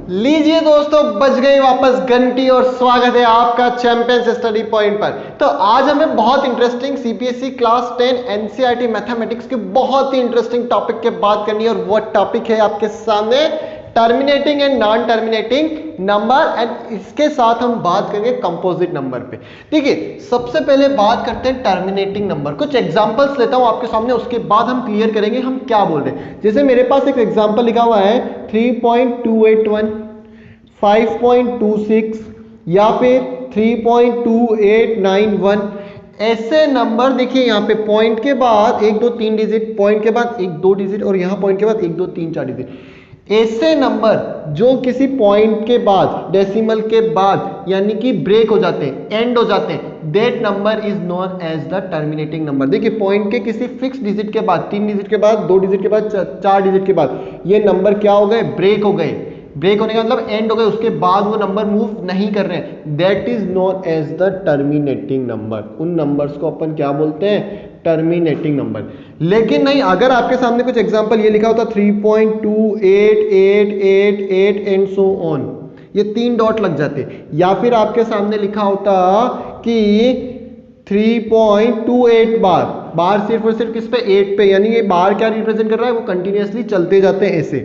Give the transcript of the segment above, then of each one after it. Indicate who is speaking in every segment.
Speaker 1: लीजिए दोस्तों, बज गई वापस घंटी और स्वागत है आपका चैंपियंस स्टडी पॉइंट पर। तो आज हमें बहुत interesting CBSE class 10 NCERT mathematics के बहुत ही इंटरेस्टिंग टॉपिक के बात करनी है और वो टॉपिक है आपके सामने terminating and non terminating number. And इसके साथ हम बात करेंगे कंपोजिट नंबर पे। देखिए, सबसे पहले बात करते हैं टर्मिनेटिंग नंबर। कुछ एग्जांपल्स लेता हूं आपके सामने, उसके बाद हम क्लियर करेंगे हम क्या बोल रहे हैं। जैसे मेरे पास एक एग्जांपल लिखा हुआ है 3.281, 5.26 या फिर 3.2891। ऐसे नंबर देखिए, यहाँ पे पॉइंट के बाद 1 2 3 डिजिट, पॉइंट के बाद 1 2 डिजिट और यहाँ पॉइंट के बाद 1 2 3 4 डिजिट। ऐसे नंबर जो किसी पॉइंट के बाद, डेसिमल के बाद यानी कि ब्रेक हो जाते हैं, एंड हो जाते हैं, that number is known as the terminating number. देखिए, पॉइंट के किसी फिक्स डिजिट के बाद, 3 डिजिट के बाद, 2 डिजिट के बाद, 4 डिजिट के बाद ये नंबर क्या हो गए? ब्रेक हो गए। ब्रेक होने का मतलब एंड हो गए, उसके बाद वो नंबर मूव नहीं कर रहे हैं, that is known as the terminating number. उन नंबर्स को अपन क्या बोलते हैं? Terminating number. लेकिन नहीं, अगर आपके सामने कुछ एग्जांपल ये लिखा होता 3.2888 एंड सो ऑन, ये 3 डॉट लग जाते, या फिर आपके सामने लिखा होता कि 3.28 बार, बार सिर्फ और सिर्फ किस पे? 8 पे, यानी ये बार क्या रिप्रेजेंट कर रहा है? वो कंटिन्यूअसली चलते जाते हैं ऐसे।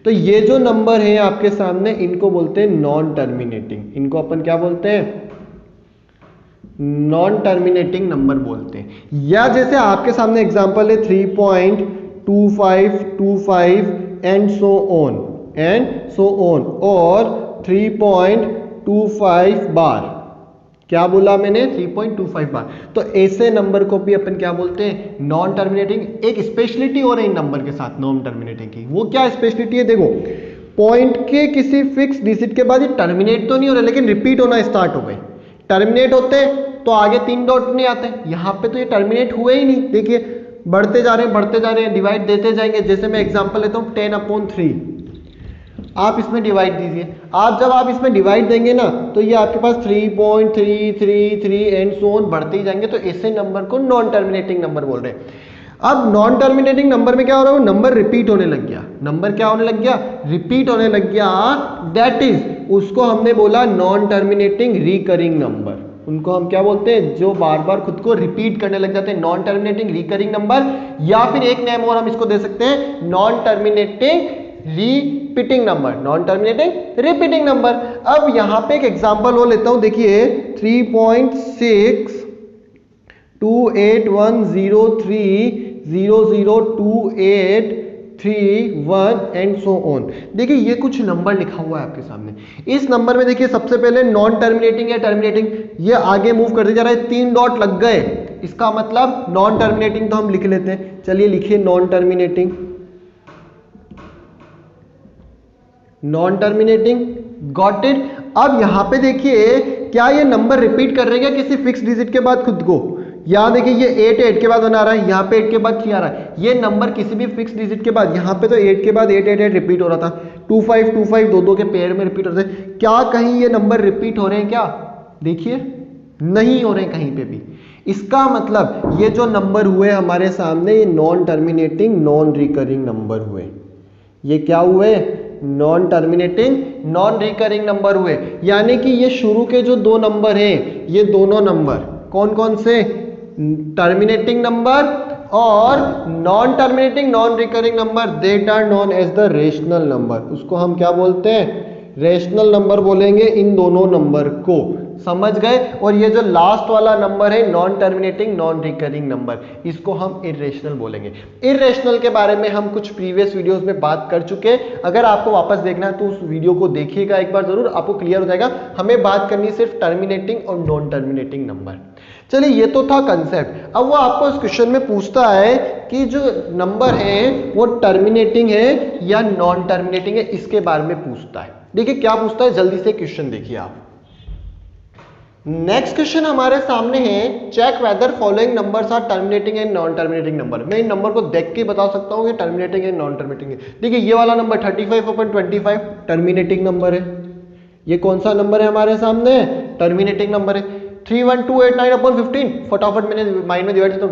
Speaker 1: तो ये जो नंबर है आपके सामने, इनको बोलते हैं नॉन टर्मिनेटिंग। इनको अपन क्या बोलते हैं? नॉन टर्मिनेटिंग नंबर बोलते हैं। या जैसे आपके सामने एग्जांपल है 3.2525 एंड सो ऑन और 3.25 बार। क्या बोला मैंने? 3.25 बार। तो ऐसे नंबर को भी अपन क्या बोलते हैं? Non terminating. एक स्पेशलिटी और है इन नंबर के साथ नॉन टर्मिनेटिंग की। वो क्या स्पेशलिटी है? देखो, पॉइंट के किसी फिक्स डिजिट के बाद ये टर्मिनेट तो नहीं हो रहा, लेकिन रिपीट होना स्टार्ट हो गए। टर्मिनेट होते तो आगे 3 डॉट नहीं आते, यहाँ पे तो ये टर्मिनेट हुए ही नहीं। देखिए, बढ़ते जा रहे हैं, डिवाइड देते जाएंगे। जैसे मैं एग्जांपल लेता हूँ 10/3, आप इसमें डिवाइड दीजिए। जब आप इसमें डिवाइड देंगे ना, तो ये आपके पास 3.333 एंड सो ऑन बढ़ते ही जाएंगे। तो ऐसे नंबर को नॉन टर्मिनेटिंग नंबर बोल रहे हैं। अब नॉन टर्मिनेटिंग नंबर में क्या हो रहा है? नंबर रिपीट होने लग गया। नंबर क्या होने लग गया? रिपीट होने लग गया। दैट इज, उसको हमने बोला नॉन टर्मिनेटिंग रिकरिंग नंबर। उनको हम क्या बोलते हैं? जो बार बार खुद को रिपीट करने लग जाते हैं, नॉन टर्मिनेटिंग रिकरिंग नंबर। या फिर एक नेम और हम इसको दे सकते हैं, non terminating repeating number. Non terminating repeating number. अब यहां पे एक एग्जांपल वो लेता हूं, देखिए 3.6281030028331 एंड सो ऑन। देखिए, ये कुछ नंबर लिखा हुआ है आपके सामने। इस नंबर में देखिए, सबसे पहले नॉन टर्मिनेटिंग या टर्मिनेटिंग, ये आगे मूव करते जा रहा है, 3 डॉट लग गए, इसका मतलब नॉन टर्मिनेटिंग। तो हम लिख लेते हैं, चलिए लिखिए non terminating. Non terminating, got it. अब यहां पे देखिए, क्या ये नंबर रिपीट कर रहे हैं किसी फिक्स डिजिट के बाद खुद को? यहां देखिए, ये 8 के बाद 1 आ रहा है, यहां पे 8 के बाद 3 आ रहा है। ये नंबर किसी भी फिक्स डिजिट के बाद, यहां पे तो 8 के बाद 8 रिपीट हो रहा था, 2525 दो के पेयर में रिपीट हो रहे थे। क्या कहीं ये नंबर रिपीट हो रहे हैं? क्या देखिए, नहीं हो रहे हैं कहीं पे भी। इसका मतलब ये जो नंबर हुए हमारे सामने, ये non terminating non recurring number हुए। ये क्या हुए? Non terminating non recurring number हुए। यानी कि ये शुरू के जो 2 नंबर हैं, ये दोनों नंबर कौन कौन से? टर्मिनेटिंग नंबर और non terminating non recurring number, that are known as the rational number. उसको हम क्या बोलते हैं? रेशनल नंबर बोलेंगे इन दोनों नंबर को। समझ गए? और ये जो लास्ट वाला नंबर है, non terminating non recurring number, इसको हम इर्रेशनल बोलेंगे। इर्रेशनल के बारे में हम कुछ प्रीवियस वीडियोस में बात कर चुके हैं। अगर आपको वापस देखना है तो उस वीडियो को देखिएगा एक बार जरूर, आपको क्लियर हो जाएगा। हमें बात करनी सिर्फ टर्मिनेटिंग और नॉन टर्मिनेटिंग नंबर। चलिए, ये तो था कंसेप्ट। अब वो आपको इस क्वेश्चन में पूछता है कि जो नंबर है वो टर्मिनेटिंग है या नॉन टर्मिनेटिंग है, इसके बारे में पूछता है। देखिए क्या पूछता है, जल्दी से क्वेश्चन देखिए आप। नेक्स्ट क्वेश्चन हमारे सामने है, check whether following numbers are terminating and non terminating number. मैं इन नंबर को देख के बता सकता हूं कि टर्मिनेटिंग एंड नॉन टर्मिनेटिंग है। देखिए, ये वाला नंबर 35/25 टर्मिनेटिंग नंबर है। ये कौन सा नंबर है हमारे सामने? टर्मिनेटिंग नंबर है। 31289/15, फटाफट मैंने माइंड में डिवाइड किया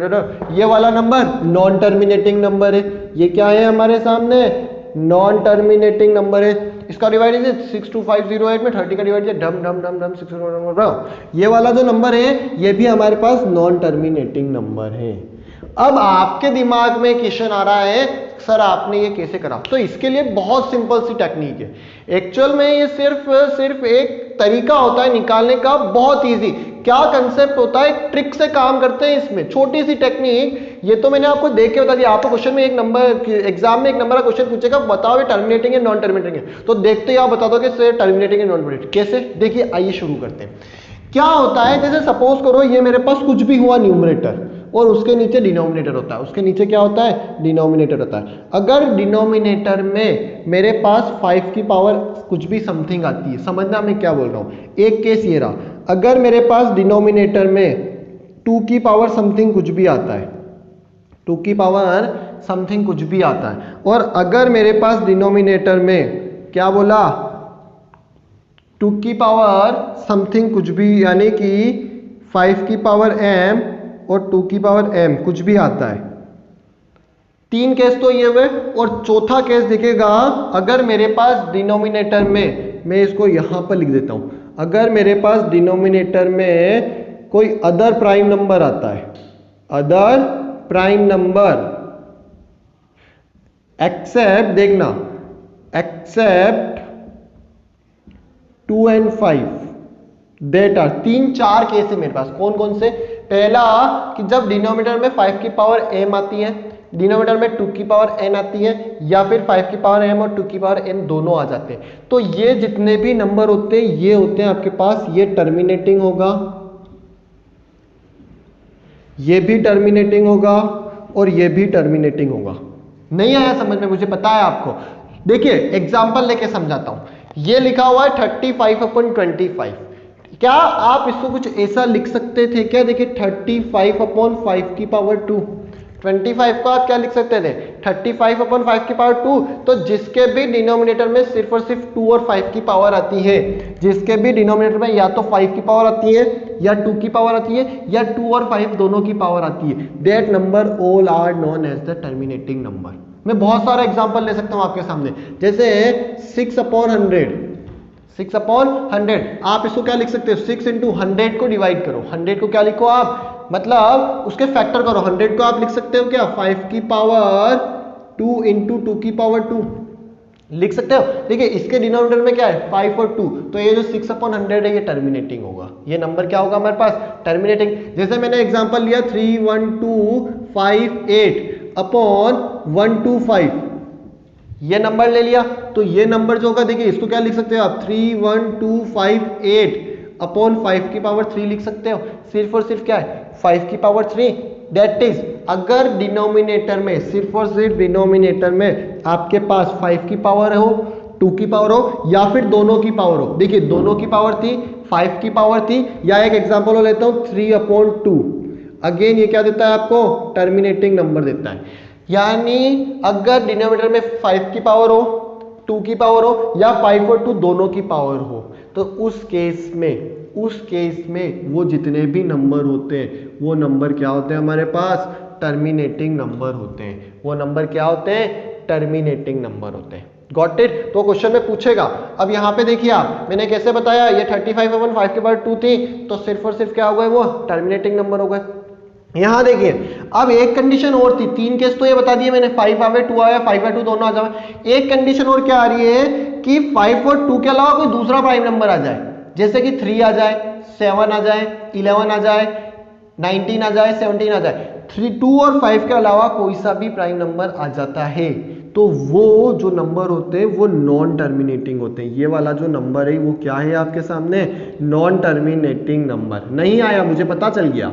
Speaker 1: तो ये वाला नंबर नॉन टर्मिनेटिंग नंबर है। ये क्या है हमारे सामने? नॉन टर्मिनेटिंग नंबर है। इसका डिवाइड है 62508 में 30 का डिवाइड है डम डम डम डम 6 ये वाला जो नंबर है ये भी हमारे पास नॉन टर्मिनेटिंग नंबर है। अब आपके दिमाग में क्वेश्चन आ रहा है सर आपने ये कैसे करा, तो इसके लिए बहुत सिंपल सी टेक्निक है। एक्चुअल में ये सिर्फ एक तरीका होता है निकालने का, बहुत इजी। क्या कंसेप्ट होता है, ट्रिक से काम करते हैं इसमें, छोटी सी टेक्निक। ये तो मैंने आपको देख के बता दिया। आपको क्वेश्चन में एक नंबर, एग्जाम में एक नंबर का क्वेश्चन पूछेगा, बताओ ये टर्मिनेटिंग है नॉन टर्मिनेटिंग है, तो देखते ही आप बता दोगे सर टर्मिनेटिंग है नॉन टर्मिनेटिंग कैसे। देखिए आइए शुरू करते हैं। क्या होता है, जैसे सपोज करो ये मेरे पास कुछ भी हुआ न्यूमरेटर और उसके नीचे डिनोमिनेटर होता है, उसके नीचे क्या होता है, डिनोमिनेटर होता है। अगर डिनोमिनेटर में मेरे पास 5 की पावर कुछ भी समथिंग आती है, समझना मैं क्या बोल रहा हूं। एक केस ये रहा, अगर मेरे पास डिनोमिनेटर में 2 की पावर समथिंग कुछ भी आता है, 2 की पावर समथिंग कुछ भी आता है, और अगर मेरे पास डिनोमिनेटर में क्या बोला 2 की पावर समथिंग कुछ भी, यानी कि 5 की पावर m और 2 की पावर m कुछ भी आता है। 3 केस तो ये हुए, और चौथा केस दिखेगा अगर मेरे पास डिनोमिनेटर में, मैं इसको यहां पर लिख देता हूं, अगर मेरे पास डिनोमिनेटर में कोई अदर प्राइम नंबर आता है, अदर प्राइम नंबर एक्सेप्ट, देखना, except 2 and 5 that are, 3-4 case है मेरे पास। कौन कौन से, पहला कि जब डिनोमिनेटर में 5 की पावर m आती है, डिनोमिनेटर में 2 की पावर n आती है, या फिर 5 की पावर m और 2 की पावर n दोनों आ जाते हैं, तो ये जितने भी नंबर होते हैं ये होते हैं आपके पास, ये टर्मिनेटिंग होगा, ये भी टर्मिनेटिंग होगा, और ये भी टर्मिनेटिंग होगा। नहीं आया समझ में, मुझे पता है आपको। देखिए एग्जांपल लेके समझाता हूं। ये लिखा हुआ है 35/25। क्या आप इसको कुछ ऐसा लिख सकते थे क्या, देखिए 35/5 की पावर 2, 25 को आप क्या लिख सकते थे 35/5 की पावर 2। तो जिसके भी डिनोमिनेटर में सिर्फ और सिर्फ 2 और 5 की पावर आती है, जिसके भी डिनोमिनेटर में या तो 5 की पावर आती है या 2 की पावर आती है, या 2 और 5 दोनों की पावर आती है, that number all are known as the terminating number. मैं बहुत सारा एग्जांपल ले सकता हूं आपके सामने, जैसे 6/100, 6/100 आप इसको क्या लिख सकते हो, 6 into 100 को डिवाइड करो, 100 को क्या लिखो आप, मतलब उसके फैक्टर करो, 100 को आप लिख सकते हो क्या 5 की पावर 2 into 2 की पावर 2 लिख सकते हो। देखिए इसके डिनोमिनेटर में क्या है 5 और 2, तो ये जो 6/100 है ये टर्मिनेटिंग होगा, ये नंबर क्या होगा हमारे पास, टर्मिनेटिंग। जैसे मैंने एग्जांपल लिया 31258/125, ये नंबर ले लिया, तो ये नंबर जो होगा देखिए इसको क्या लिख सकते हो आप 31258/5 की पावर 3 लिख सकते हो, सिर्फ और सिर्फ क्या है 5 की पावर 3। दैट इज अगर डिनोमिनेटर में, सिर्फ और सिर्फ डिनोमिनेटर में आपके पास 5 की पावर हो, 2 की पावर हो, या फिर दोनों की पावर हो, देखिए दोनों की पावर थी, 5 की पावर थी, या एक एग्जांपल और लेता हूं 3/2, अगेन ये क्या देता है आपको, टर्मिनेटिंग नंबर देता है। यानी अगर डिनोमिनेटर में 5 की पावर हो, 2 की पावर हो, या 5 और 2 दोनों की पावर हो, तो उस केस में वो जितने भी नंबर होते हैं वो नंबर क्या होते हैं हमारे पास, टर्मिनेटिंग नंबर होते हैं। वो नंबर क्या होते हैं, टर्मिनेटिंग नंबर होते हैं। Got it. तो क्वेश्चन में पूछेगा, अब यहाँ पे देखिए आप, मैंने कैसे बताया, ये 35/5 के बाद 2 थी, तो सिर्फ और सिर्फ क्या हो गए, वो टर्मिनेटिंग नंबर हो गए। यहां देखिए अब एक कंडीशन और थी, 3 केस तो ये बता दिए मैंने, 5/2 आया, 5/2 दोनों आ जाए। एक कंडीशन और क्या आ रही है कि 5 और 2 के अलावा कोई दूसरा प्राइम नंबर आ जाए, जैसे कि 3 आ जाए, 7 आ जाए, 11 आ जाए, 19 आ जाए, 17 आ जाए। 2 और 5 के अलावा कोई सा भी प्राइम नंबर आ जाता है, तो वो जो नंबर होते हैं वो नॉन टर्मिनेटिंग होते हैं। ये वाला जो नंबर है वो क्या है आपके सामने, नॉन टर्मिनेटिंग नंबर। नहीं आया, मुझे पता चल गया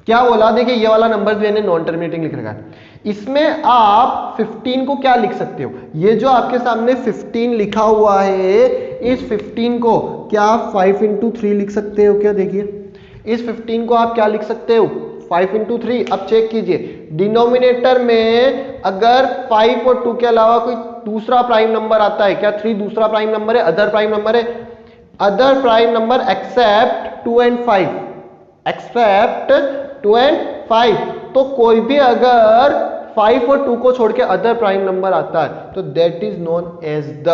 Speaker 1: क्या बोला। देखिए ये वाला नंबर भी मैंने नॉन टर्मिनेटिंग लिख रखा है। इसमें आप 15 को क्या लिख सकते हो, ये जो आपके सामने 15 लिखा हुआ है, इस 15 को क्या आप 5 into 3 लिख सकते हो क्या। देखिए इस 15 को आप क्या लिख सकते हो, 5 into 3। अब चेक कीजिए, डिनोमिनेटर में अगर 5 और 2 के अलावा कोई दूसरा प्राइम नंबर आता है, क्या 3 दूसरा प्राइम नंबर है, अदर प्राइम नंबर है, other prime number except 2 and 5, except 2 and 5। तो कोई भी अगर 5 और 2 को छोड़ के अदर प्राइम नंबर आता है तो that is known as the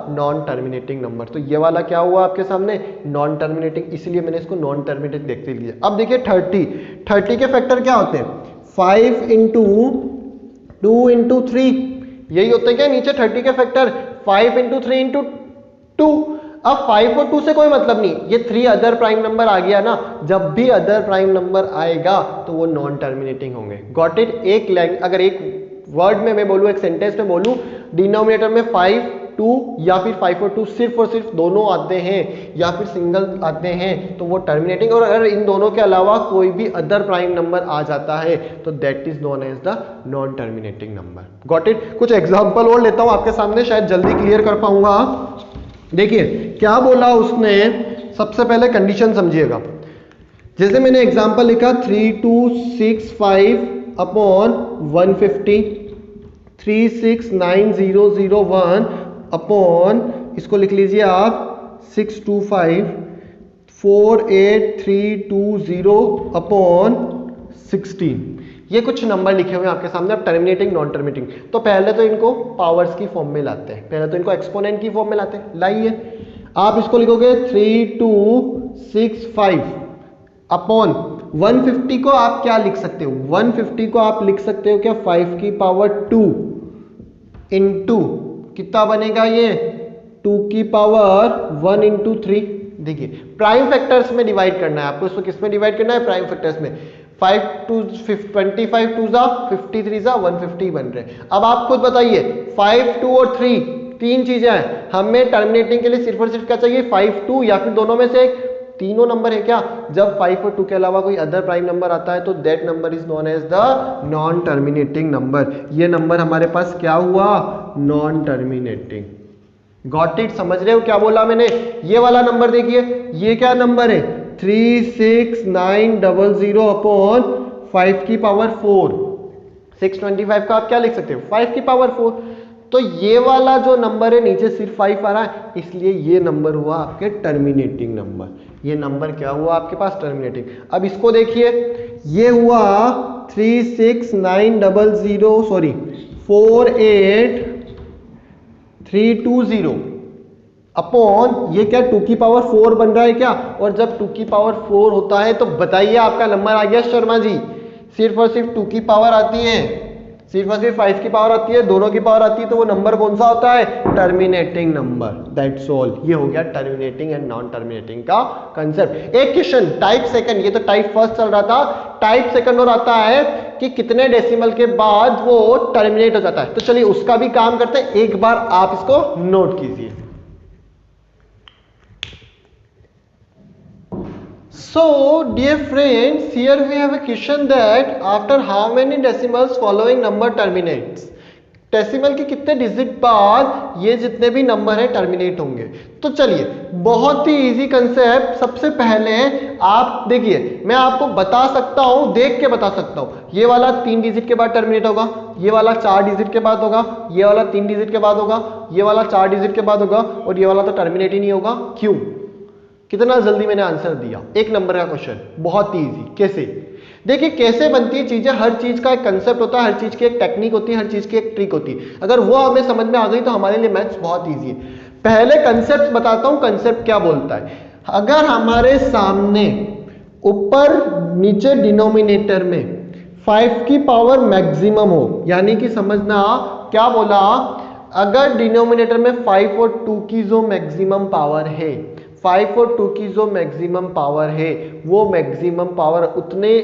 Speaker 1: non terminating number. तो ये वाला क्या हुआ आपके सामने, नॉन टर्मिनेटिंग, इसलिए मैंने इसको नॉन टर्मिनेटिंग देखते लिया। अब देखिए 30 के फैक्टर क्या होते हैं, 5 इंटू 2 इंटू 3, यही होते हैं क्या नीचे 30 के फैक्टर, 5 इंटू 3 इंटू 2। अब 5 और 2 से कोई मतलब नहीं, ये 3 अदर प्राइम नंबर आ गया ना, जब भी अदर प्राइम नंबर आएगा तो वो नॉन टर्मिनेटिंग होंगे। Got it. अगर एक वर्ड में मैं बोलूं, एक सेंटेंस में बोलूं, डिनोमिनेटर में 5, 2 या फिर 5 और 2 सिर्फ और सिर्फ दोनों आते हैं या फिर सिंगल आते हैं तो वो टर्मिनेटिंग, और अगर इन दोनों के अलावा कोई भी अदर प्राइम नंबर आ जाता है तो that is known as the non terminating number. Got it. कुछ एग्जांपल और लेता हूं आपके सामने, शायद जल्दी क्लियर कर पाऊंगा। देखिए क्या बोला उसने, सबसे पहले कंडीशन समझिएगा। जैसे मैंने एग्जांपल लिखा 3265 अपॉन 150, 369001 अपॉन, इसको लिख लीजिए आप 625 48320 अपॉन 16। ये कुछ नंबर लिखे हुए हैं आपके सामने। अब टर्मिनेटिंग नॉन टर्मिनेटिंग, तो पहले तो इनको पावर्स की फॉर्म में लाते हैं, पहले तो इनको एक्सपोनेंट की फॉर्म में लाते हैं। लाइए आप इसको लिखोगे 3265 अपॉन 150 को आप क्या लिख सकते हो, 150 को आप लिख सकते हो क्या 5 की पावर 2 इंटू कितना बनेगा ये 2 की पावर 1 इंटू 3। देखिए प्राइम फैक्टर्स में डिवाइड करना है आपको, इसको किस में डिवाइड करना है, प्राइम फैक्टर्स में। 5 2 25 2 जा 53 जा 150 बन रहे। अब आप खुद बताइए 5 2 और 3 तीन चीजें हैं, हमें टर्मिनेटिंग के लिए सिर्फ और सिर्फ क्या चाहिए 5 2 या फिर दोनों में से एक, तीनों नंबर है क्या। जब 5 और 2 के अलावा कोई अदर प्राइम नंबर आता है तो that number is known as the non terminating number. ये नंबर हमारे पास क्या हुआ, नॉन टर्मिनेटिंग। Got it. समझ रहे हो क्या बोला मैंने। ये वाला नंबर देखिए, ये क्या नंबर है 36900 अपॉन 5 की पावर 4। 625 का आप क्या लिख सकते हो 5 की पावर 4। तो ये वाला जो नंबर है नीचे सिर्फ 5 आ रहा है, इसलिए ये नंबर हुआ आपके टर्मिनेटिंग नंबर। ये नंबर क्या हुआ आपके पास, टर्मिनेटिंग। अब इसको देखिए, ये हुआ 48320 अपॉन ये क्या 2 की पावर 4 बन रहा है क्या। और जब 2 की पावर 4 होता है तो बताइए आपका नंबर आ गया शर्मा जी, सिर्फ और सिर्फ 2 की पावर आती है, सिर्फ और सिर्फ 5 की पावर आती है, दोनों की पावर आती है, तो वो नंबर कौन सा होता है, टर्मिनेटिंग नंबर। That's all. ये हो गया टर्मिनेटिंग एंड नॉन टर्मिनेटिंग का कंसेप्ट। एक क्वेश्चन टाइप सेकंड, ये तो टाइप फर्स्ट चल रहा था, टाइप सेकंड और आता है कि कितने डेसिमल के बाद वो टर्मिनेट हो जाता है। तो चलिए उसका भी काम करते हैं, एक बार आप इसको नोट कीजिए। So dear friends, here we have a question that after how many decimals following number terminates? Decimal के कितने डिजिट बाद ये जितने भी नंबर है टर्मिनेट होंगे। तो चलिए बहुत ही इजी कंसेप्ट। सबसे पहले आप देखिए, मैं आपको बता सकता हूं, देख के बता सकता हूं, ये वाला 3 डिजिट के बाद टर्मिनेट होगा, ये वाला 4 डिजिट के बाद होगा, ये वाला 3 डिजिट के बाद होगा, ये वाला 4 डिजिट के बाद होगा, और ये वाला तो टर्मिनेट ही नहीं होगा। क्यों? कितना जल्दी मैंने आंसर दिया। एक नंबर का क्वेश्चन, बहुत ही इजी। कैसे? देखिए कैसे बनती है चीजें, हर चीज का एक कंसेप्ट होता है, हर चीज की एक टेक्निक होती है, हर चीज की एक ट्रिक होती है। अगर वो हमें समझ में आ गई तो हमारे लिए मैथ्स बहुत इजी है। पहले कंसेप्ट बताता हूं, कंसेप्ट क्या बोलता है। अगर हमारे सामने ऊपर नीचे डिनोमिनेटर में 5 की पावर मैक्सिमम हो, यानी कि समझना क्या बोला, अगर डिनोमिनेटर में 5 और 2 की जो मैक्सिमम पावर है, 5 और 2 की जो मैक्सिमम पावर है, वो मैक्सिमम पावर उतने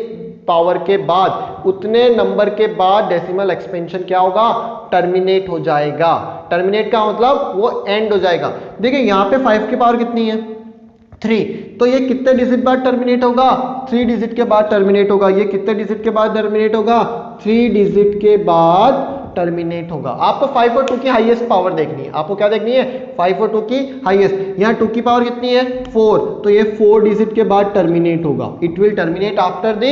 Speaker 1: पावर के बाद, उतने नंबर के बाद डेसिमल एक्सपेंशन क्या होगा, टर्मिनेट हो जाएगा। टर्मिनेट का मतलब वो एंड हो जाएगा। देखिए यहां पे 5 की पावर कितनी है, 3, तो ये कितने डिजिट बाद टर्मिनेट होगा, 3 डिजिट के बाद टर्मिनेट होगा। ये कितने डिजिट के बाद टर्मिनेट होगा, 3 डिजिट के बाद टर्मिनेट होगा। आपको 5 और 2 की हाईएस्ट पावर देखनी है। आपको क्या देखनी है, 5 और 2 की हाईएस्ट। यहाँ 2 की पावर कितनी है, 4, तो ये 4 डिजिट के बाद टर्मिनेट होगा। It will terminate after the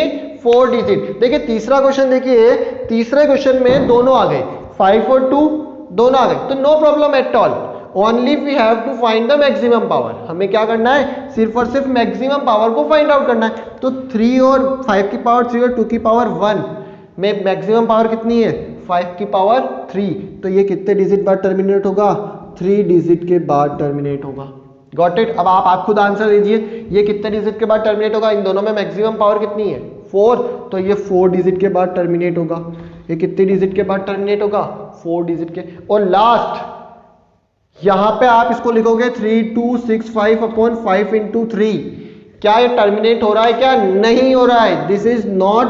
Speaker 1: 4 digit. देखिए तीसरा क्वेश्चन, देखिए तीसरे क्वेश्चन में दोनों आ गए, 5 और 2 दोनों आ गए, तो no problem at all. Only we have to find the maximum power. हमें क्या करना है, सिर्फ और सिर्फ मैक्सिमम पावर को फाइंड आउट करना है। तो 3 और 5 की पावर 3 और 2 की पावर 1 में मैक्सिमम पावर कितनी है, 5 की पावर 3, तो ये कितने डिजिट बाद टर्मिनेट होगा? 3 डिजिट के बाद टर्मिनेट होगा। Got it? अब आप खुद आंसर दीजिए, ये कितने डिजिट के बाद टर्मिनेट होगा? इन दोनों में मैक्सिमम पावर कितनी है? 4, तो ये 4 डिजिट के बाद टर्मिनेट होगा। ये कितने डिजिट के बाद टर्मिनेट होगा? 4 डिजिट के। और लास्ट यहां पे आप इसको लिखोगे 3265 अपॉन 5 इंटू 3। क्या ये टर्मिनेट हो रहा है? क्या नहीं हो रहा है? This is not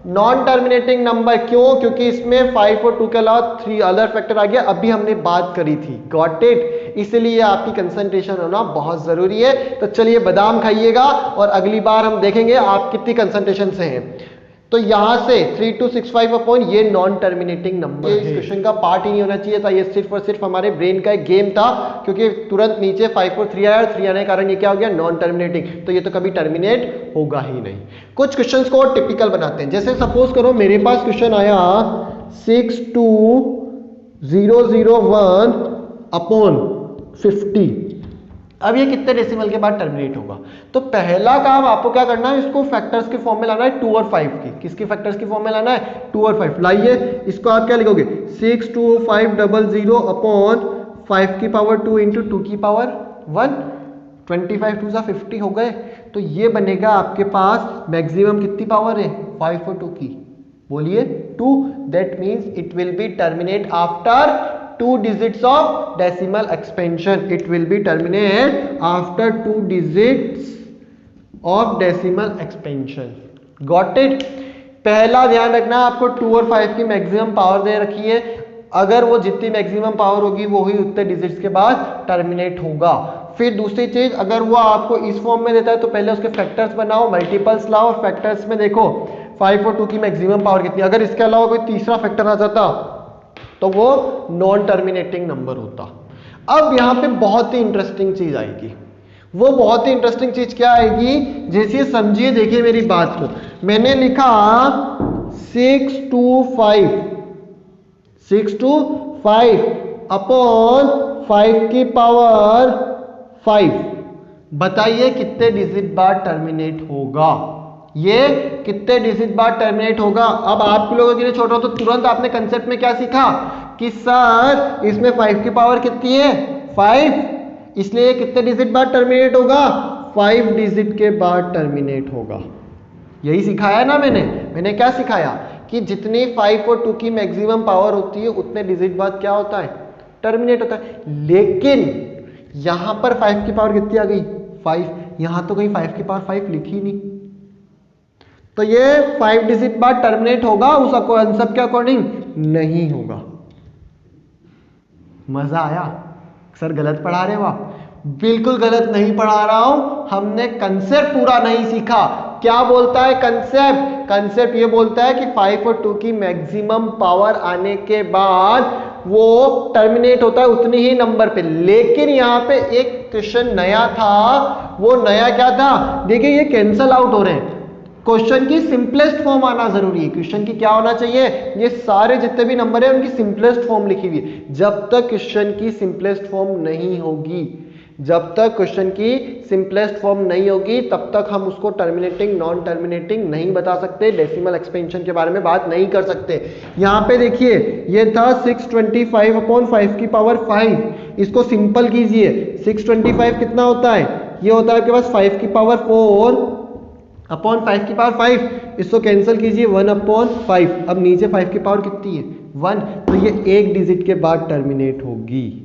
Speaker 1: non terminating number. क्यों? क्योंकि इसमें 5 और 2 के अलावा 3 अदर फैक्टर आ गया, अभी हमने बात करी थी। Got it? इसलिए आपकी कंसंट्रेशन होना बहुत जरूरी है। तो चलिए बादाम खाइएगा और अगली बार हम देखेंगे आप कितनी कंसंट्रेशन से हैं। तो यहां से 3265 अपॉन ये नॉन टर्मिनेटिंग नंबर है। इस क्वेश्चन का पार्ट ही नहीं होना चाहिए था, ये सिर्फ और सिर्फ हमारे ब्रेन का एक गेम था, क्योंकि तुरंत नीचे 5 और 3 आया, 3 आने के कारण ये क्या हो गया? Non terminating. तो ये तो कभी टर्मिनेट होगा ही नहीं। कुछ क्वेश्चंस को और टिपिकल बनाते हैं। जैसे सपोज करो मेरे पास क्वेश्चन आया 62001 अपॉन 50। अब ये कितने डेसिमल के बाद टर्मिनेट होगा? तो पहला काम आपको क्या करना है, इसको फैक्टर्स के फॉर्म में लाना है 2 और 5 की। किसकी फैक्टर्स की फॉर्म में लाना है? 2 और 5। लाइए इसको आप क्या लिखोगे? 62500 अपॉन 5 की पावर 2 इंटू 2 की पावर 1। 25 2 50 हो गए। तो ये बनेगा आपके पास मैक्सिमम कितनी पावर है? 5 और 2 की। बोलिए 2। That means it will be terminate after 2 digits of decimal expansion. It will be terminate after 2 digits of decimal expansion. Got it? पहला ध्यान रखना आपको 2 और 5 की मैक्सिमम पावर दे रखी है। अगर वो जितनी मैक्सिमम पावर होगी वो ही उतने डिजिट्स के बाद टर्मिनेट होगा। फिर दूसरी चीज, अगर वो आपको इस फॉर्म में देता है तो पहले उसके फैक्टर्स बनाओ, मल्टीपल्स लाओ, और फैक्टर्स में देखो 5 और 2 की मैक्सिमम पावर कितनी। अगर इसके अलावा कोई तीसरा फैक्टर आ जाता तो वो नॉन टर्मिनेटिंग नंबर होता। अब यहां पे बहुत ही इंटरेस्टिंग चीज आएगी। वो बहुत ही इंटरेस्टिंग चीज क्या आएगी? जैसे समझिए, देखिए मेरी बात को। मैंने लिखा 625 अपॉन 5 की पावर 5। बताइए कितने डिजिट बाद टर्मिनेट होगा? ये कितने डिजिट बाद टर्मिनेट होगा? अब आप लोगों के लिए छोटा हो तो तुरंत आपने कंसेप्ट में क्या सीखा कि सर इसमें 5 की पावर कितनी है? 5, इसलिए कितने डिजिट बाद टर्मिनेट होगा? 5 डिजिट के बाद टर्मिनेट होगा। यही सिखाया ना मैंने क्या सिखाया कि जितनी 5 और 2 की मैक्सिमम पावर होती है उतने डिजिट बाद क्या होता है? टर्मिनेट होता है। लेकिन यहां पर 5 की पावर कितनी आ गई? 5। यहां तो कहीं 5 की पावर 5 लिखी नहीं, तो ये 5 डिजिट बाद टर्मिनेट होगा, उस कॉन्सेप्ट के अकॉर्डिंग नहीं होगा। मजा आया? सर गलत पढ़ा रहे हो आप? बिल्कुल गलत नहीं पढ़ा रहा हूं, हमने कंसेप्ट पूरा नहीं सीखा। क्या बोलता है कंसेप्ट? कंसेप्ट ये बोलता है कि 5 और 2 की मैक्सिमम पावर आने के बाद वो टर्मिनेट होता है उतनी ही नंबर पे। लेकिन यहां पे एक क्वेश्चन नया था। वो नया क्या था? देखिए ये कैंसल आउट हो रहे हैं। क्वेश्चन की सिंपलेस्ट फॉर्म आना जरूरी है। क्वेश्चन की क्या होना चाहिए? ये सारे जितने भी नंबर है उनकी सिंपलेस्ट फॉर्म लिखी हुई है। जब तक क्वेश्चन की सिंपलेस्ट फॉर्म नहीं होगी, जब तक क्वेश्चन की सिंपलेस्ट फॉर्म नहीं होगी तब तक हम उसको टर्मिनेटिंग नॉन टर्मिनेटिंग नहीं बता सकते, डेसिमल एक्सपेंशन के बारे में बात नहीं कर सकते। यहां पे देखिए ये था 625 अपॉन 5 की पावर 5। इसको सिंपल कीजिए। 625 कितना होता है? ये होता है आपके पास 5 की पावर 4 अपॉन 5 की पावर 5। इसको कैंसिल कीजिए 1 अपॉन 5। अब नीचे 5 की पावर कितनी है? 1। तो ये 1 डिजिट के बाद टर्मिनेट होगी।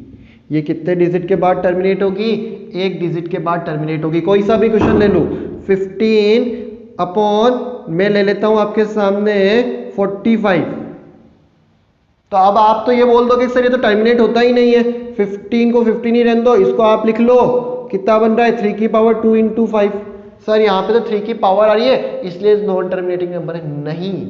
Speaker 1: ये कितने डिजिट के बाद टर्मिनेट होगी? 1 डिजिट के बाद टर्मिनेट होगी। कोई सा भी क्वेश्चन ले लो। 15 अपॉन मैं ले लेता हूं आपके सामने 45। तो अब आप तो ये बोल दोगे सर ये तो टर्मिनेट होता ही नहीं है, 15 को 15 ही रहने दो। इसको आप लिख लो, कितना बन रहा है? 3 की पावर 2 इंटू 5। सर यहाँ पे तो 3 की पावर आ रही है इसलिए नॉन टर्मिनेटिंग नंबर है। नहीं,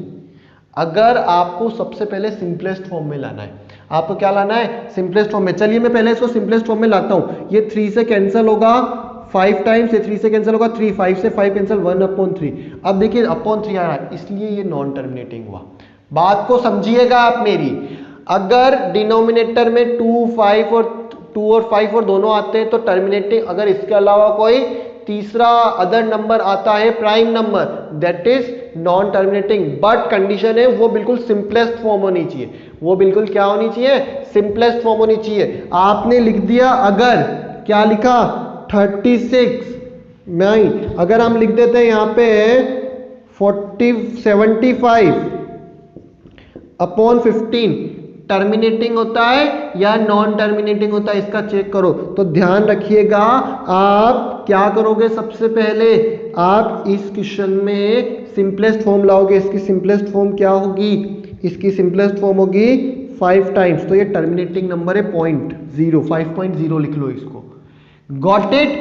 Speaker 1: अगर आपको सबसे पहले सिंपलेस्ट फॉर्म में लाना है, आपको क्या लाना है? सिंपलेस्ट फॉर्म में। चलिए मैं पहले इसको सिंपलेस्ट फॉर्म में लाता हूं। ये 3 से कैंसिल होगा 5 टाइम्स, ये 3 से कैंसिल होगा 3, 5 से 5 कैंसिल 1 अपॉन 3। अब देखिए अपॉन 3 आ रहा है इसलिए ये नॉन टर्मिनेटिंग हुआ। बात को समझिएगा आप मेरी। अगर डिनोमिनेटर में 2 और 5 और दोनों आते हैं तो टर्मिनेटिंग। अगर इसके अलावा कोई तीसरा अदर नंबर आता है prime number, that is non terminating, but condition है वो बिल्कुल सिंपलेस्ट फॉर्म होनी चाहिए। वो बिल्कुल क्या होनी चाहिए? सिंपलेस्ट फॉर्म होनी चाहिए। आपने लिख दिया अगर, क्या लिखा? 36 नहीं, अगर हम लिख देते हैं यहां पे 75 अपॉन 15 टर्मिनेटिंग होता है या नॉन टर्मिनेटिंग होता है, इसका चेक करो। तो ध्यान रखिएगा, आप क्या करोगे? सबसे पहले आप इस क्वेश्चन में सिंपलेस्ट फॉर्म लाओगे। इसकी सिंपलेस्ट फॉर्म क्या होगी? इसकी सिंपलेस्ट फॉर्म होगी 5 टाइम्स, तो ये टर्मिनेटिंग नंबर है 0.0, 5.0 लिख लो इसको। Got it?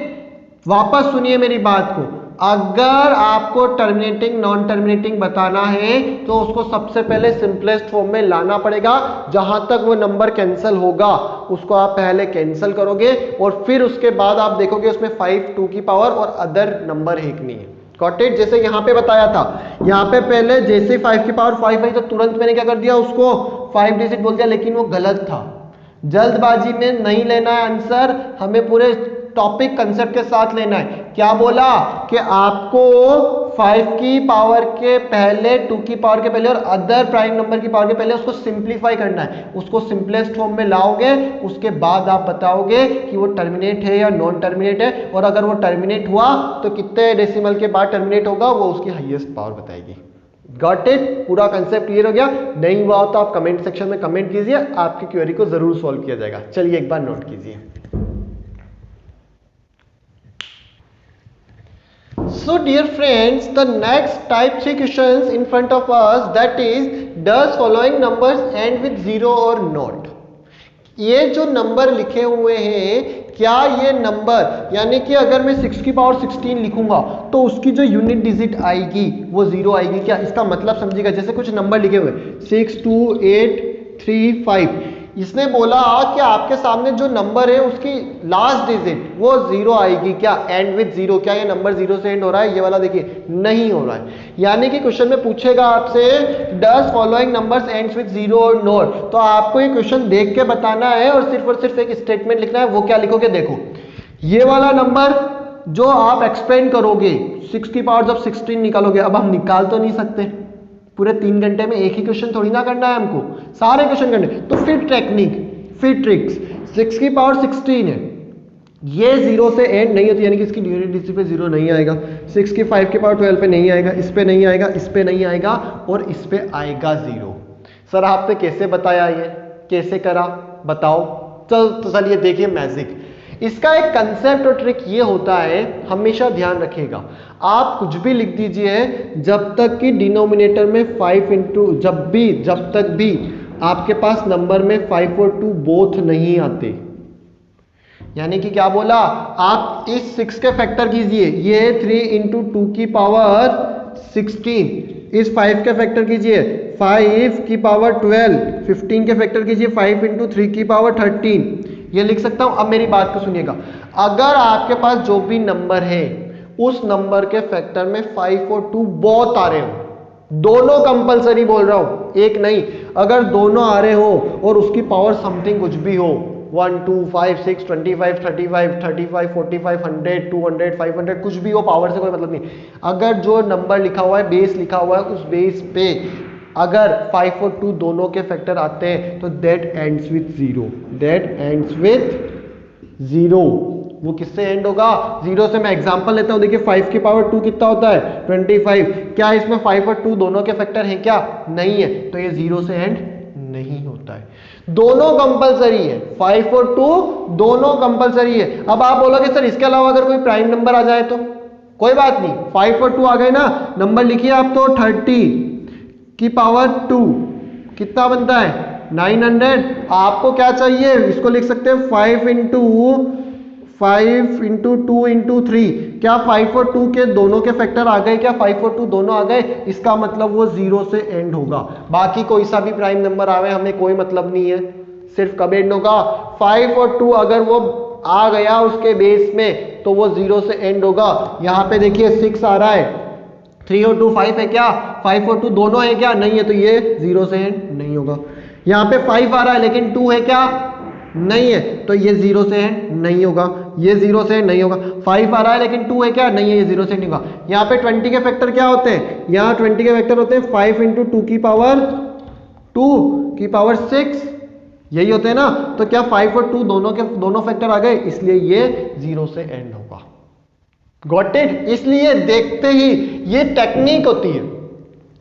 Speaker 1: वापस सुनिए मेरी बात को, अगर आपको टर्मिनेटिंग नॉन टर्मिनेटिंग बताना है तो उसको सबसे पहले सिंपलेस्ट फॉर्म में लाना पड़ेगा। जहां तक वो नंबर कैंसिल होगा उसको आप पहले कैंसिल करोगे और फिर उसके बाद आप देखोगे उसमें 5 2 की पावर और अदर नंबर है कि नहीं है। Got it? जैसे यहां पे बताया था, यहां पे पहले जैसे 5 की पावर 5 आई तो तुरंत मैंने क्या कर दिया? उसको 5 डिजिट बोल दिया, लेकिन वो गलत था। जल्दबाजी में नहीं लेना है आंसर, हमें पूरे टॉपिक कंसेप्ट के साथ लेना है। क्या बोला? कि आपको 5 की पावर के पहले, 2 की पावर के पहले और अदर प्राइम नंबर की पावर के पहले उसको सिंप्लीफाई करना है, उसको सिंपलेस्ट फॉर्म में लाओगे, उसके बाद आप बताओगे कि वो टर्मिनेट है या नॉन टर्मिनेट है, और अगर वो टर्मिनेट हुआ तो कितने डेसिमल के बाद टर्मिनेट होगा, वो उसकी हाईएस्ट पावर बताएगी। Got it? पूरा कंसेप्ट क्लियर हो गया? नहीं हुआ तो आप कमेंट सेक्शन में कमेंट कीजिए, आपकी क्वेरी को जरूर सॉल्व किया जाएगा। चलिए एक बार नोट कीजिए। So dear friends, the next type 3 questions in front of us, that is, does following numbers end with 0 or not? ये जो नंबर लिखे हुए हैं, क्या ये नंबर, यानी कि अगर मैं 6 की पावर 16 लिखूंगा तो उसकी जो यूनिट डिजिट आएगी वो 0 आएगी क्या? इसका मतलब समझिएगा, जैसे कुछ नंबर लिखे हुए 6 2 8 3 5, इसने बोला कि आपके सामने जो नंबर है उसकी लास्ट डिजिट वो 0 आएगी क्या? एंड विद 0, क्या ये नंबर 0 से एंड हो रहा है? ये वाला देखिए नहीं हो रहा है। यानी कि क्वेश्चन में पूछेगा आपसे does following numbers ends with 0 और नॉट, तो आपको ये क्वेश्चन देख के बताना है और सिर्फ एक स्टेटमेंट लिखना है। वो क्या लिखोगे? देखो, ये वाला नंबर जो आप एक्सपेंड करोगे, 6 की पावर जब 16 निकालोगे, अब हम निकाल तो नहीं सकते, पूरे 3 घंटे में एक ही क्वेश्चन थोड़ी ना करना है हमको, सारे क्वेश्चन करने। तो फिर टेक्निक, फिर ट्रिक्स, 6 की पावर 16 है, ये 0 से एंड नहीं होती, यानी कि इसकी यूनिट डिजिट पे 0 नहीं आएगा। 6 की 5 की पावर 12 पे नहीं आएगा, इस पे नहीं आएगा, इस पे नहीं आएगा और इस पे आएगा 0। सर आपने कैसे बताया, ये कैसे करा बताओ? तो चलिए देखिए मैजिक। इसका एक कंसेप्ट और ट्रिक ये होता है, हमेशा ध्यान रखिएगा, आप कुछ भी लिख दीजिए जब तक कि डिनोमिनेटर में 5 इंटू, जब तक भी आपके पास नंबर में 5 और 2 बोथ नहीं आते। यानी कि क्या बोला? आप इस 6 के फैक्टर कीजिए, ये 3 इंटू 2 की पावर 16, इस 5 के फैक्टर कीजिए 5 की पावर 12, 15 के फैक्टर कीजिए 5 इंटू 3 की पावर 13, ये लिख सकता हूं। अब मेरी बात को सुनिएगा, अगर आपके पास जो भी नंबर है उस नंबर के फैक्टर में 5 और 2 बहुत आ रहे हो, दोनों कंपलसरी बोल रहा हूं, एक नहीं, अगर दोनों आ रहे हो और उसकी पावर समथिंग कुछ भी हो, 1 2 5 6 25 35 35 45 100 200 500 कुछ भी हो, पावर से कोई मतलब नहीं। अगर जो नंबर लिखा हुआ है, बेस लिखा हुआ है, उस बेस पे अगर 5 और 2 दोनों के फैक्टर आते हैं तो that ends with 0, that ends with 0। वो किससे एंड होगा? 0 से। मैं एग्जांपल लेता हूं, देखिए 5 की पावर 2 कितना होता है? 25। क्या इसमें 5 और 2 दोनों के फैक्टर हैं क्या? नहीं है, तो ये 0 से एंड नहीं होता है। दोनों कंपलसरी है, 5 और 2 दोनों कंपलसरी है। अब आप बोलोगे सर इसके अलावा अगर कोई प्राइम नंबर आ जाए तो? कोई बात नहीं, 5 और 2 आ गए ना, नंबर लिखिए आप तो 30 की पावर 2 कितना बनता है? 900। आपको क्या चाहिए? इसको लिख सकते हैं 5 इंटू 2 इंटू 3। क्या 5 और 2 के दोनों के फैक्टर आ गए? क्या 5 और 2 दोनों आ गए? इसका मतलब वो 0 से एंड होगा। बाकी कोई सा भी प्राइम नंबर आवे हमें कोई मतलब नहीं है, सिर्फ कब एंड होगा? 5 और 2 अगर वो आ गया उसके बेस में तो वो 0 से एंड होगा। यहाँ पे देखिए 6 आ रहा है, 3 और 2 5 है क्या? 5 और 2 दोनों है क्या? नहीं है, तो ये 0 से एंड नहीं होगा। यहाँ पे 5 आ रहा है लेकिन 2 है क्या? नहीं है, तो ये 0 से एंड नहीं होगा। ये 0 से नहीं होगा। 5 आ रहा है लेकिन 2 है क्या, नहीं है, ये 0 से नहीं होगा। यहाँ पे 20 के फैक्टर क्या होते हैं, यहाँ 20 के फैक्टर होते हैं 5 इंटू 2 की पावर 6, यही होते हैं ना। तो क्या 5 और 2 दोनों फैक्टर आ गए, इसलिए ये 0 से एंड होगा। Got it. इसलिए देखते ही, ये टेक्निक होती है,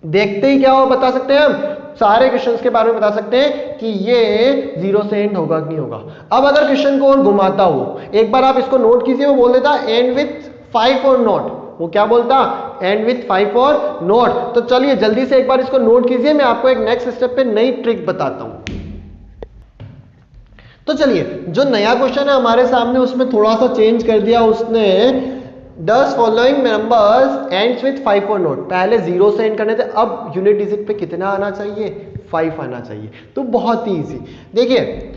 Speaker 1: देखते ही क्या हो बता सकते हैं हम, सारे क्वेश्चंस के बारे में बता सकते हैं कि ये 0 से एंड होगा कि नहीं होगा। अब अगर क्वेश्चन को और घुमाता हो, एक बार आप इसको नोट कीजिए, वो बोल देता एंड विथ 5 और नॉट, वो क्या बोलता, एंड विथ 5 और नॉट। तो चलिए जल्दी से एक बार इसको नोट कीजिए, मैं आपको एक नेक्स्ट स्टेप पे नई ट्रिक बताता हूं। तो चलिए, जो नया क्वेश्चन है हमारे सामने, उसमें थोड़ा सा चेंज कर दिया उसने। 10 फॉलोइंग नंबर्स एंड्स विथ 5 और नॉट, पहले 0 से एंड करने थे, अब यूनिट डिजिट पे कितना आना चाहिए, 5 आना चाहिए। तो बहुत ही इजी, देखिए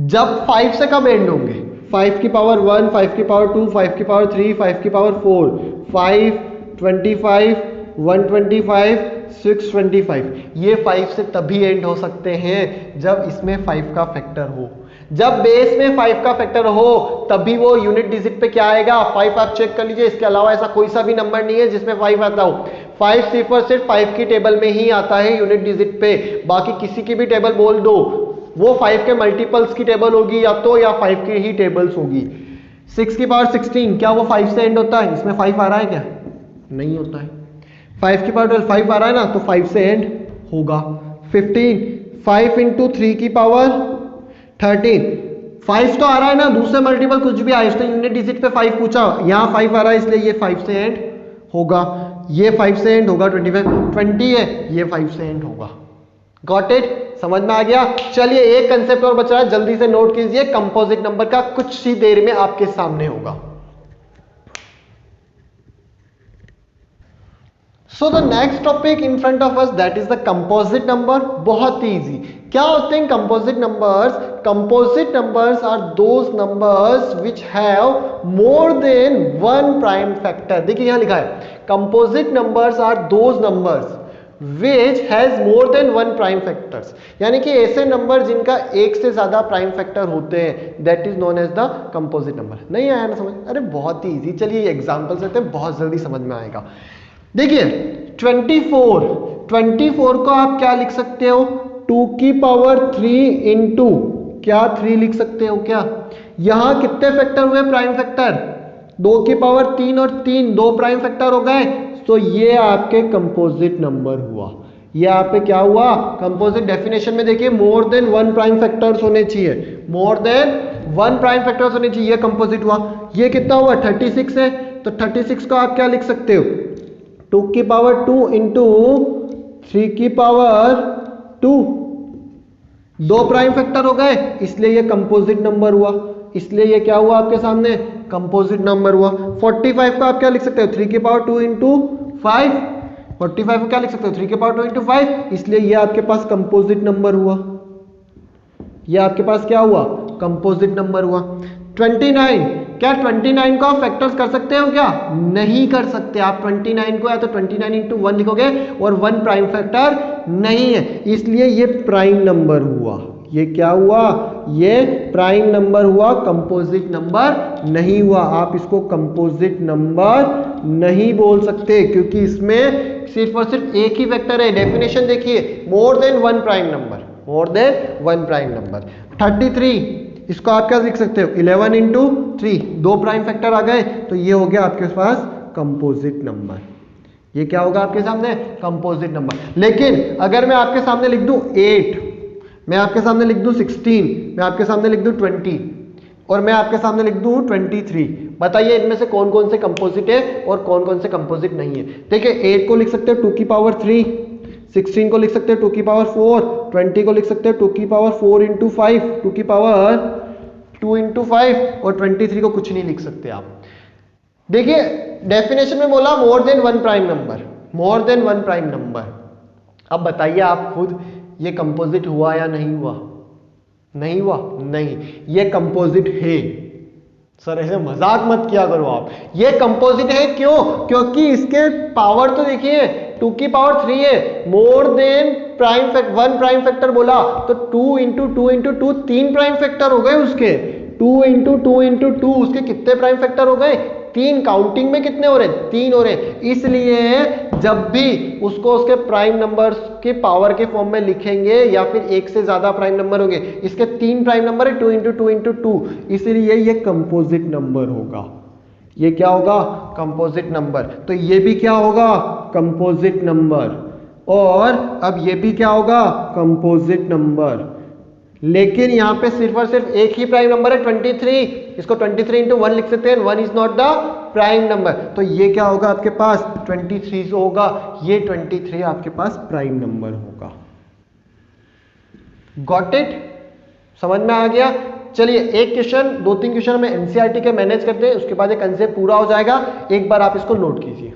Speaker 1: जब 5 से कब एंड होंगे, 5 की पावर 1, 5 की पावर 2, 5 की पावर 3, 5 की पावर 4, 5, 25, 125, 625, ये 5 से तभी एंड हो सकते हैं जब इसमें 5 का फैक्टर हो। जब बेस में 5 का फैक्टर हो तभी वो यूनिट डिजिट पे क्या आएगा, 5 आप चेक कर लीजिए। इसके अलावा ऐसा कोई सा भी नंबर नहीं है जिसमें 5 आता हो। 5 सिर्फ और सिर्फ 5 की टेबल में ही आता है यूनिट डिजिट पे, बाकी किसी की भी टेबल बोल दो, वो 5 के मल्टीपल्स की टेबल होगी या 5 की ही टेबल्स होगी। 6 की पावर 16, क्या वो 5 से एंड होता है, इसमें 5 आ रहा है क्या, नहीं होता है। 5 की पावर 12, 5 आ रहा है ना, तो 5 से एंड होगा। 15, 5 इंटू 3 की पावर 13, 5 तो आ रहा है ना, दूसरे मल्टीपल कुछ भी आए, उसने यूनिट डिजिट पे 5 पूछा, यहाँ 5 आ रहा है इसलिए ये 5 से एंड होगा, ये 5 से एंड होगा। 25, 20 है, ये 5 से एंड होगा। गॉट इट, समझ में आ गया। चलिए एक कंसेप्ट और बच रहा है, जल्दी से नोट कीजिए, कंपोजिट नंबर का कुछ ही देर में आपके सामने होगा। So the next topic in front of us, that is the composite number. बहुत ही इजी। क्या होते हैं composite numbers? Composite numbers are those numbers which have more than one prime factor. देखिए यहां लिखा है composite numbers are those numbers which has more than one prime factors, यानी कि ऐसे नंबर जिनका एक से ज्यादा प्राइम फैक्टर होते हैं, that is known as the composite number. नहीं आया ना समझ? अरे बहुत ही इजी। चलिए एग्जांपल लेते हैं, बहुत जल्दी समझ में आएगा। देखिए 24 को आप क्या लिख सकते हो, 2 की पावर 3 इंटू क्या 3 लिख सकते हो क्या। यहां कितने फैक्टर हुए प्राइम फैक्टर, 2 की पावर 3 और 3, 2 प्राइम फैक्टर हो गए। तो ये आपके कंपोजिट नंबर हुआ। ये आप पे क्या हुआ, कंपोजिट। डेफिनेशन में देखिए मोर देन वन प्राइम फैक्टर्स होने चाहिए, मोर देन वन प्राइम फैक्टर्स होने चाहिए, ये कंपोजिट हुआ। ये कितना हुआ, 36 है, तो 36 को आप क्या लिख सकते हो, 2 की पावर 2 इंटू 3 की पावर 2, 2 प्राइम फैक्टर हो गए, इसलिए ये कंपोजिट नंबर हुआ। इसलिए ये क्या हुआ आपके सामने, कंपोजिट नंबर हुआ। 45 को आप क्या लिख सकते हो, 3 की पावर 2 इंटू 5, 45 को क्या लिख सकते हो, 3 की पावर 2 इंटू 5, इसलिए ये आपके पास कंपोजिट नंबर हुआ। ये आपके पास क्या हुआ, कंपोजिट नंबर हुआ। 29, क्या 29 को आप फैक्टर्स कर सकते हो क्या, नहीं कर सकते। आप 29 को या तो 29 इंटू 1 लिखोगे और 1 प्राइम फैक्टर नहीं है, इसलिए ये प्राइम नंबर हुआ। ये क्या हुआ, ये प्राइम नंबर हुआ, कंपोजिट नंबर नहीं हुआ। आप इसको कंपोजिट नंबर नहीं बोल सकते क्योंकि इसमें सिर्फ और सिर्फ एक ही वेक्टर है। डेफिनेशन देखिए, मोर देन वन प्राइम नंबर, मोर देन वन प्राइम नंबर। 33, इसको आप क्या लिख सकते हो, 11 इंटू 3, 2 प्राइम फैक्टर आ गए, तो ये हो गया आपके पास कंपोजिट नंबर। ये क्या होगा आपके सामने, कंपोजिट नंबर। लेकिन अगर मैं आपके सामने लिख दूं 8, मैं आपके सामने लिख दूं 16, मैं आपके सामने लिख दूं 20 और मैं आपके सामने लिख दूं 23, बताइए इनमें से कौन कौन से कंपोजिट है और कौन कौन से कंपोजिट नहीं है। देखिए 8 को लिख सकते हो 2 की पावर 3, 16 को लिख सकते हो 2 की पावर 4, 20 को लिख सकते हो 2 की पावर 4 इंटू 5, 2 की पावर 2 इंटू 5, और 23 को कुछ नहीं लिख सकते आप। देखिए डेफिनेशन में बोला मोर देन वन प्राइम नंबर, मोर देन वन प्राइम नंबर। अब बताइए आप खुद, ये कंपोजिट हुआ या नहीं हुआ, नहीं हुआ, नहीं, ये कंपोजिट है। सर ऐसे मजाक मत किया करो आप, ये कंपोजिट है। क्यों, क्योंकि इसके पावर तो देखिए 2 की पावर 3 है, more than prime factor, one prime factor बोला तो 2 इंटू 2 इंटू 2, 3 प्राइम फैक्टर हो गए उसके। 2 उसके कितने प्राइम फैक्टर हो गए? 3। काउंटिंग में कितने हो रहे हैं? 3 हो रहे हैं। इसलिए जब भी उसको उसके प्राइम नंबर्स के पावर के फॉर्म में लिखेंगे या फिर एक से ज्यादा प्राइम नंबर होंगे, इसके 3 प्राइम नंबर है, 2 × 2, इसलिए ये कंपोजिट नंबर होगा। ये क्या होगा? Composite number. तो ये भी क्या होगा? Composite number. और अब ये भी क्या होगा? Composite number. लेकिन यहां पे सिर्फ और सिर्फ एक ही प्राइम नंबर है 23, इसको 23 × 1 लिख सकते हैं, 1 is not the prime number. तो ये क्या होगा आपके पास? 23 होगा, ये 23 आपके पास प्राइम नंबर होगा। Got it? समझ में आ गया? चलिए एक क्वेश्चन, 2-3 क्वेश्चन हमें एनसीईआरटी के मैनेज करते हैं, उसके बाद ये कंसेप्ट पूरा हो जाएगा। एक बार आप इसको नोट कीजिए।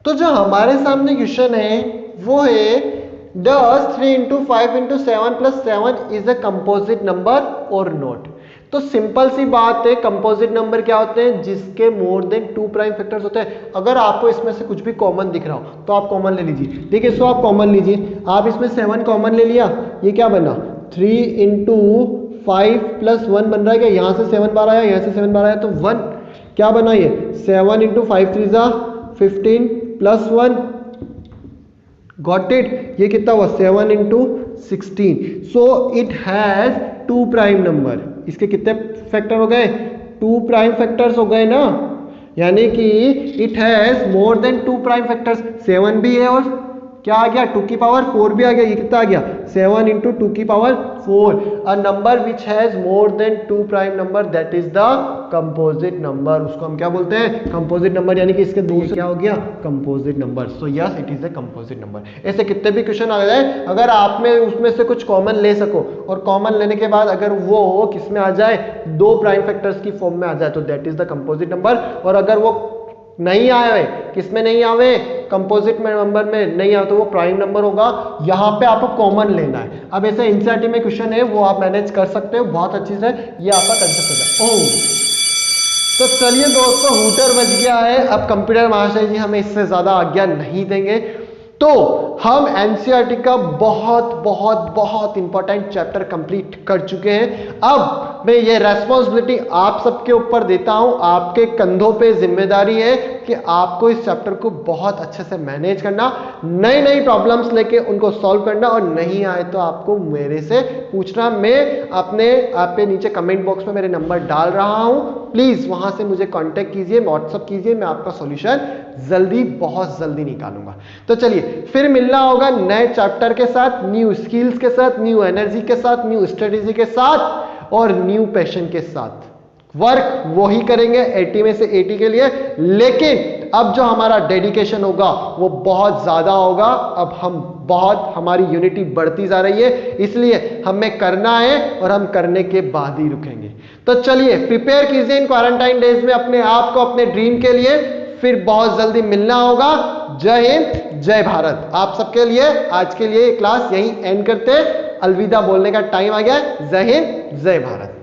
Speaker 1: तो जो हमारे सामने क्वेश्चन है वो है does 3 × 5 × 7 + 7 is a composite number or not? तो सिंपल सी बात है, कंपोजिट नंबर क्या होते हैं? जिसके मोर देन 2 प्राइम फैक्टर्स होते हैं। अगर आपको इसमें से कुछ भी कॉमन दिख रहा हो तो आप कॉमन ले लीजिए। देखिए सो आप कॉमन लीजिए, आप इसमें 7 कॉमन ले लिया, ये क्या बना? 3 × 5 + 1 बन रहा है क्या? यहाँ से 7 बार आया, यहाँ से 7 बार आया, तो 1 क्या बना? ये 7 × 5 3 = 15 + 1, गॉट इट? ये कितना हुआ? 7 × 16। So it has 2 prime number. इसके कितने फैक्टर हो गए? 2 प्राइम फैक्टर्स हो गए ना, यानी कि it has more then 2 prime factors. 7 भी है और क्या आ गया? 2 की पावर 4 भी आ गया। ये कितना आ गया? 7 × 2 की power 4। A number which has more then 2 prime number, that is the composite number. उसको हम क्या बोलते हैं? Composite number. यानी कि इसके 2 से क्या हो गया? Composite number. So yes, it is a composite number. ऐसे कितने भी क्वेश्चन आ जाए, अगर आप में उसमें से कुछ कॉमन ले सको और कॉमन लेने के बाद अगर वो किस में आ जाए? 2 प्राइम फैक्टर्स की फॉर्म में आ जाए, तो that is the composite number. और अगर वो नहीं आए, किसमें नहीं आवे? कंपोजिट में नंबर में नहीं आए, तो वो प्राइम नंबर होगा। यहां पे आपको कॉमन लेना है। अब ऐसे एनसीईआरटी में क्वेश्चन है, वो आप मैनेज कर सकते हो बहुत अच्छी से। ये आपका कंसेप्ट हो जाए। तो चलिए दोस्तों, हूटर बज गया है। अब कंप्यूटर महाशय जी हमें इससे ज्यादा आज्ञा नहीं देंगे, तो हम एनसीईआरटी का बहुत बहुत बहुत इंपॉर्टेंट चैप्टर कंप्लीट कर चुके हैं। अब मैं ये रेस्पॉन्सिबिलिटी आप सबके ऊपर देता हूं, आपके कंधों पे जिम्मेदारी है कि आपको इस चैप्टर को बहुत अच्छे से मैनेज करना, नई नई प्रॉब्लम्स लेके उनको सॉल्व करना, और नहीं आए तो आपको मेरे से पूछना। मैं आपके नीचे कमेंट बॉक्स में मेरे नंबर डाल रहा हूं, प्लीज वहां से मुझे कांटेक्ट कीजिए, व्हाट्सअप कीजिए, मैं आपका सॉल्यूशन जल्दी, बहुत जल्दी निकालूंगा। तो चलिए फिर मिलना होगा नए चैप्टर के साथ, न्यू स्किल्स के साथ, न्यू एनर्जी के साथ, न्यू स्ट्रेटेजी के साथ और न्यू पैशन के साथ। वर्क वो ही करेंगे 80 में से 80 के लिए, लेकिन अब जो हमारा डेडिकेशन होगा वो बहुत ज्यादा होगा। अब हम बहुत हमारी यूनिटी बढ़ती जा रही है, इसलिए हमें करना है और हम करने के बाद ही रुकेंगे। तो चलिए प्रिपेयर कीजिए इन क्वारंटाइन डेज में अपने आप को अपने ड्रीम के लिए, फिर बहुत जल्दी मिलना होगा। जय हिंद, जय भारत। आप सबके लिए आज के लिए क्लास यहीं एंड करते हैं, अलविदा बोलने का टाइम आ गया है। जय हिंद, जय भारत।